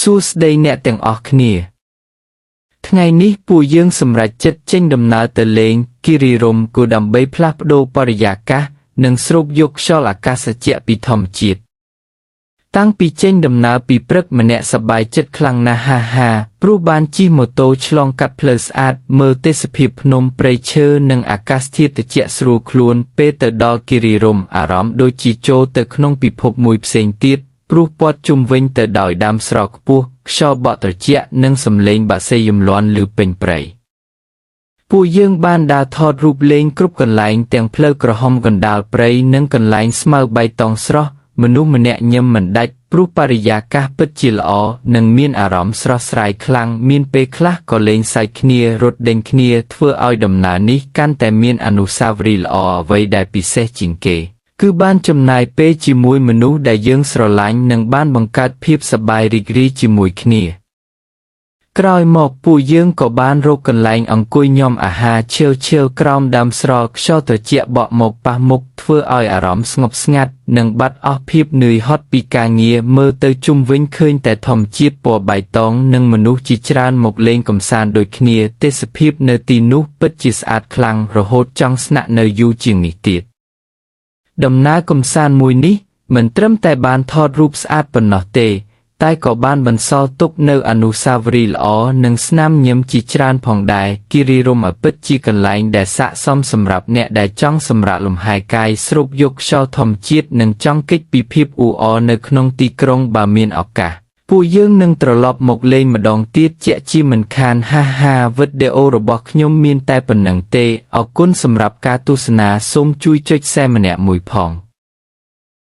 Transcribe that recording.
សួស្តីអ្នកទាំងអស់គ្នាថ្ងៃនេះពួកយើងសម្រេចចិត្តចេញដំណើរទៅលេងគិរីរម្យគូដើម្បីផ្លាស់ប្ដូរបរិយាកាសនិងស្រូបយកខ្យល់អាកាសត្រជាក់ពីធម្មជាតិតាំងពីចេញដំណើរពីព្រឹកម្នាក់សប្បាយចិត្តខ្លាំងណាស់ហាព្រោះបានជិះម៉ូតូឆ្លងកាត់ផ្លូវស្អាតមើលទេសភាពភ្នំព្រៃឈើនិងអាកាសធាតុត្រជាក់ស្រួលខ្លួនពេលទៅដល់គិរីរម្យអារម្មណ៍ដូចជាចូលទៅក្នុងពិភពមួយផ្សេងទៀតព្រោះព័ទ្ធជុំវិញទៅដោយដើមស្រកខ្ពស់ខ្យល់បក់ត្រជាក់និងសំឡេងបក្សីយំលាន់ឮពេញព្រៃពួកយើងបានដើរថតរូបលេងគ្រប់កន្លែងទាំងផ្លូវក្រហមកណ្ដាលព្រៃនិងកន្លែងស្មៅបៃតងស្រស់មនុស្សម្នាក់ញឹមមិនដាច់ព្រោះបរិយាកាសពិតជាល្អនិងមានអារម្មណ៍ស្រស់ស្រាយខ្លាំងមានពេលខ្លះក៏លេងសើចគ្នារត់ដេញគ្នាធ្វើឲ្យដំណើរនេះកាន់តែមានអនុស្សាវរីយ៍ល្អអ្វីដែលពិសេសជាងគេគឺបានចំណាយពេលជាមួយមនុស្សដែលយើងស្រឡាញ់និងបានបង្កើតភាពសប្បាយរីករាយជាមួយគ្នាក្រោយមកពួកយើងក៏បានរកកន្លែងអង្គុយញ៉ាំអាហារឈើក្រោមដើមស្រកខ្យល់ត្រជាក់បក់មកប៉ះមុខធ្វើឲ្យអារម្មណ៍ស្ងប់ស្ងាត់និងបាត់អស់ភាពនឿយហត់ពីការងារមើលទៅជុំវិញឃើញតែធម្មជាតិពណ៌បៃតងនិងមនុស្សជាច្រើនមកលេងកម្សាន្តដូចគ្នាទេសភាពនៅទីនោះពិតជាស្អាតខ្លាំងរហូតចង់ស្នាក់នៅយូរជាងនេះទៀតដំណើរកម្សាន្តមួយនេះមិនត្រឹមតែបានថតរូបស្អាតប៉ុណ្ណោះទេតែក៏បានបន្សល់ទុកនូវអនុស្សាវរីយ៍ល្អនិងស្នាមញញឹមជាច្រើនផងដែរគិរីរម្យពិតជាកន្លែងដែលស័ក្តិសមសម្រាប់អ្នកដែលចង់សម្រាកលំហែកាយស្រូបយកខ្យល់ធម្មជាតិនិងចង់គេចពីភាពអ៊ូអរនៅក្នុងទីក្រុងបើមានឱកាសពួកយើងនឹងត្រឡប់មកលេងម្ដងទៀតជាក់ជាមិនខានវីដេអូរបស់ខ្ញុំមានតែប៉ុណ្្នឹងទេអរគុណសម្រាប់ការទស្សនាសូមជួយចុច Share ម្នាក់មួយផង